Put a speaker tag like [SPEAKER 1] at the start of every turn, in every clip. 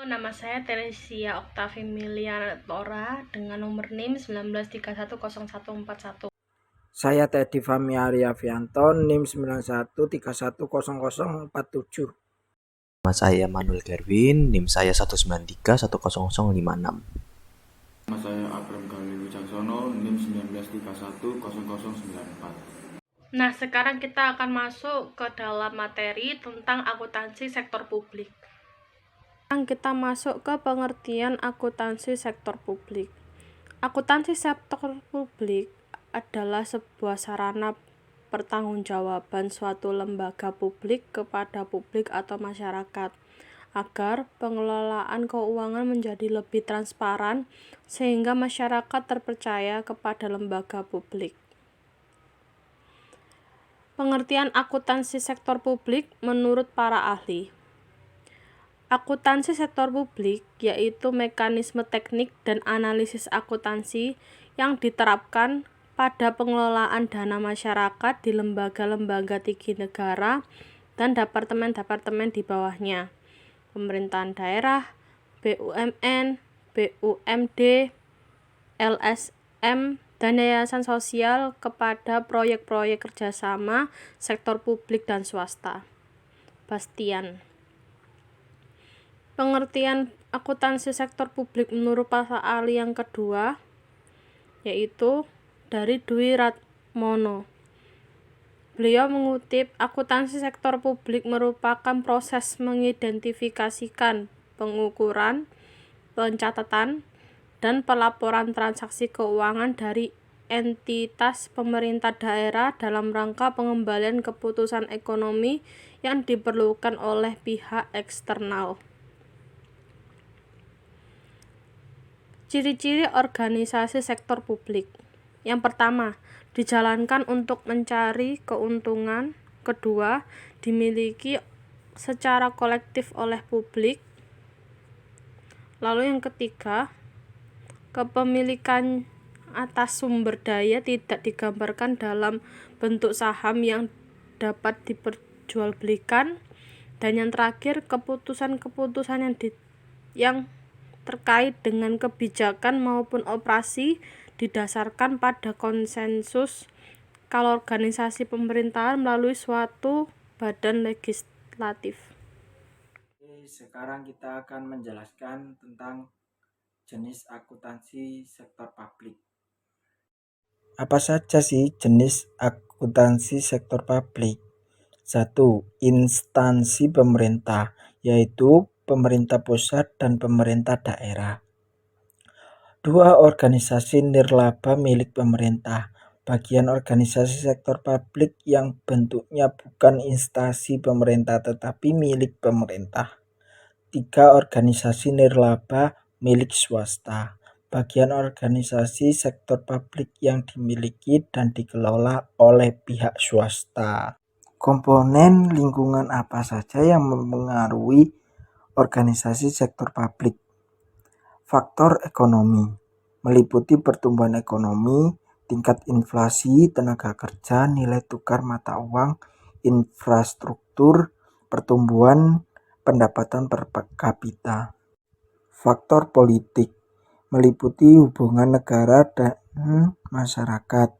[SPEAKER 1] nama saya Teresia Oktavimilianatora dengan nomor NIM 19310141.
[SPEAKER 2] Saya Teddy Fahmi Aryafianto, NIM 91310047.
[SPEAKER 3] Nama saya Manuel Gerwin, NIM saya 193100056.
[SPEAKER 4] Nama saya Abram Galih Wicaksono, NIM 19310094.
[SPEAKER 1] Nah, sekarang kita akan masuk ke dalam materi tentang akuntansi sektor publik. Sekarang kita masuk ke pengertian akuntansi sektor publik. Akuntansi sektor publik adalah sebuah sarana pertanggungjawaban suatu lembaga publik kepada publik atau masyarakat agar pengelolaan keuangan menjadi lebih transparan sehingga masyarakat terpercaya kepada lembaga publik. Pengertian akuntansi sektor publik menurut para ahli. Akuntansi sektor publik yaitu mekanisme teknik dan analisis akuntansi yang diterapkan pada pengelolaan dana masyarakat di lembaga-lembaga tinggi negara dan departemen-departemen di bawahnya, pemerintahan daerah, BUMN, BUMD, LSM, dan yayasan sosial kepada proyek-proyek kerjasama sektor publik dan swasta. Bastian. Pengertian akuntansi sektor publik menurut para ahli yang kedua yaitu dari Dwi Ratmono. Beliau mengutip, akuntansi sektor publik merupakan proses mengidentifikasikan, pengukuran, pencatatan, dan pelaporan transaksi keuangan dari entitas pemerintah daerah dalam rangka pengembalian keputusan ekonomi yang diperlukan oleh pihak eksternal. Ciri-ciri organisasi sektor publik. Yang pertama, dijalankan untuk mencari keuntungan. Kedua, dimiliki secara kolektif oleh publik. Lalu yang ketiga, kepemilikan atas sumber daya tidak digambarkan dalam bentuk saham yang dapat diperjualbelikan. Dan yang terakhir, keputusan-keputusan yang terkait dengan kebijakan maupun operasi didasarkan pada konsensus kalau organisasi pemerintahan melalui suatu badan legislatif.
[SPEAKER 2] Sekarang kita akan menjelaskan tentang jenis akuntansi sektor publik. Apa saja sih jenis akuntansi sektor publik? 1. Instansi pemerintah, yaitu pemerintah pusat dan pemerintah daerah. 2. Organisasi nirlaba milik pemerintah, bagian organisasi sektor publik yang bentuknya bukan instansi pemerintah tetapi milik pemerintah. 3. Organisasi nirlaba milik swasta, bagian organisasi sektor publik yang dimiliki dan dikelola oleh pihak swasta. Komponen lingkungan apa saja yang mempengaruhi organisasi sektor publik? Faktor ekonomi meliputi pertumbuhan ekonomi, tingkat inflasi, tenaga kerja, nilai tukar mata uang, infrastruktur, pertumbuhan pendapatan per kapita. Faktor politik meliputi hubungan negara dan masyarakat,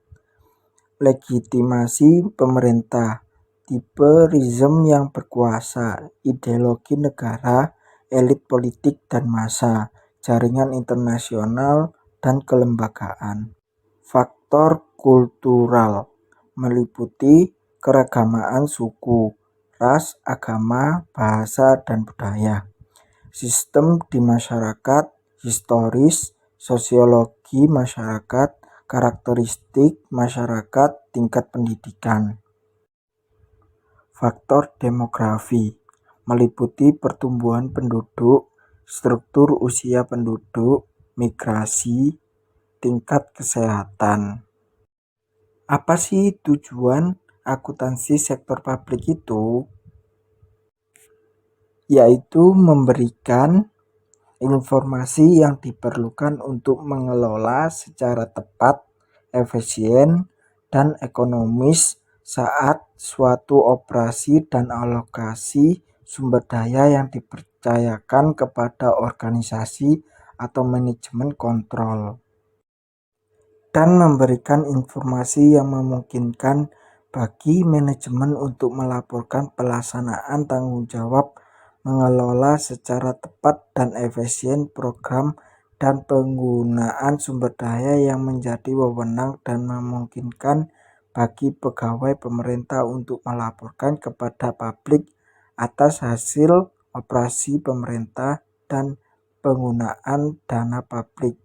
[SPEAKER 2] legitimasi pemerintah, tipe rezim yang berkuasa, ideologi negara, elit politik dan massa, jaringan internasional dan kelembagaan. Faktor kultural meliputi keragamaan suku, ras, agama, bahasa, dan budaya. Sistem di masyarakat, historis, sosiologi masyarakat, karakteristik masyarakat, tingkat pendidikan. Faktor demografi meliputi pertumbuhan penduduk, struktur usia penduduk, migrasi, tingkat kesehatan. Apa sih tujuan akuntansi sektor publik itu? Yaitu memberikan informasi yang diperlukan untuk mengelola secara tepat, efisien, dan ekonomis saat suatu operasi dan alokasi sumber daya yang dipercayakan kepada organisasi atau manajemen kontrol, dan memberikan informasi yang memungkinkan bagi manajemen untuk melaporkan pelaksanaan tanggung jawab mengelola secara tepat dan efisien program dan penggunaan sumber daya yang menjadi wewenang, dan memungkinkan bagi pegawai pemerintah untuk melaporkan kepada publik atas hasil operasi pemerintah dan penggunaan dana publik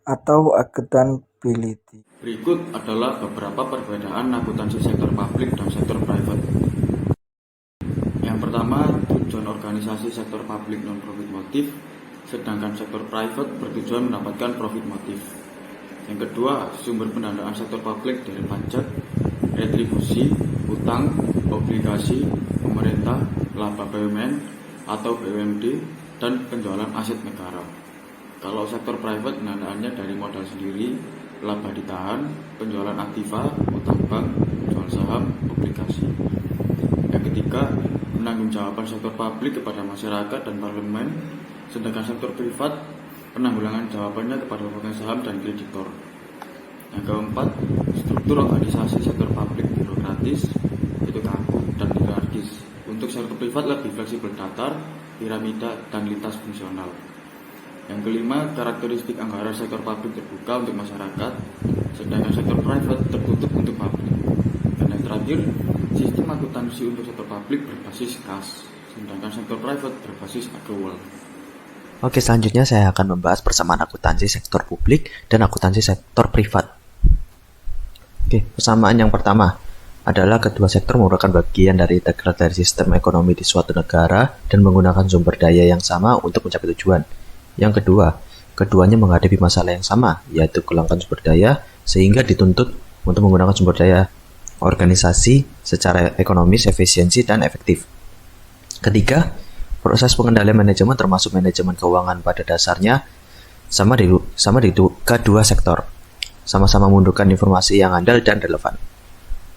[SPEAKER 2] atau accountability.
[SPEAKER 4] Berikut adalah beberapa perbedaan akuntansi sektor publik dan sektor private. Yang pertama, tujuan organisasi sektor publik non-profit motif, sedangkan sektor private bertujuan mendapatkan profit motif. Yang kedua, sumber pendanaan sektor publik dari pajak, retribusi, utang, obligasi, pemerintah, laba BUMN atau BUMD, dan penjualan aset negara. Kalau sektor private pendanaannya dari modal sendiri, laba ditahan, penjualan aktiva, utang bank, jual saham, obligasi. Yang ketiga, penanggung-jawaban sektor publik kepada masyarakat dan parlemen, sedangkan sektor privat penanggulangan jawabannya kepada pemegang saham dan kreditor. Yang keempat, struktur organisasi sektor publik birokratis, itu kaku dan hierarkis. Untuk sektor privat lebih fleksibel, datar, piramida, dan lintas fungsional. Yang kelima, karakteristik anggaran sektor publik terbuka untuk masyarakat, sedangkan sektor private tertutup untuk publik. Dan yang terakhir, sistem akuntansi untuk sektor publik berbasis kas, sedangkan sektor private berbasis accrual.
[SPEAKER 3] Oke, selanjutnya saya akan membahas persamaan akuntansi sektor publik dan akuntansi sektor privat. Oke, persamaan yang pertama adalah kedua sektor merupakan bagian dari integral dari sistem ekonomi di suatu negara dan menggunakan sumber daya yang sama untuk mencapai tujuan. Yang kedua, keduanya menghadapi masalah yang sama, yaitu kelangkaan sumber daya, sehingga dituntut untuk menggunakan sumber daya organisasi secara ekonomis, efisiensi, dan efektif. Ketiga, proses pengendalian manajemen termasuk manajemen keuangan pada dasarnya sama di kedua sektor, sama-sama membutuhkan informasi yang andal dan relevan.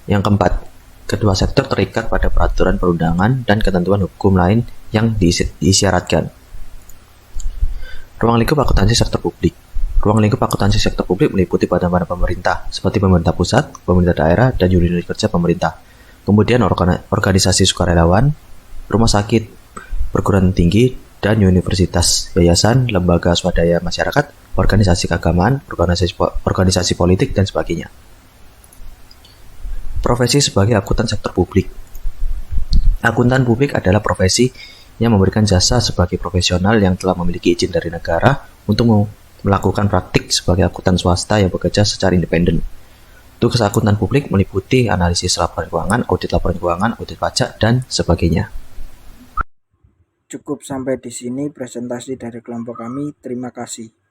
[SPEAKER 3] Yang keempat, kedua sektor terikat pada peraturan perundangan dan ketentuan hukum lain yang disyaratkan. Ruang lingkup akuntansi sektor publik. Ruang lingkup akuntansi sektor publik meliputi badan-badan pemerintah, seperti pemerintah pusat, pemerintah daerah, dan unit kerja pemerintah. Kemudian organisasi sukarelawan, rumah sakit, perguruan tinggi, dan universitas, yayasan, lembaga swadaya masyarakat, organisasi keagamaan, organisasi politik, dan sebagainya. Profesi sebagai akuntan sektor publik. Akuntan publik adalah profesi yang memberikan jasa sebagai profesional yang telah memiliki izin dari negara untuk melakukan praktik sebagai akuntan swasta yang bekerja secara independen. Tugas akuntan publik meliputi analisis laporan keuangan, audit pajak, dan sebagainya.
[SPEAKER 2] Cukup sampai di sini presentasi dari kelompok kami. Terima kasih.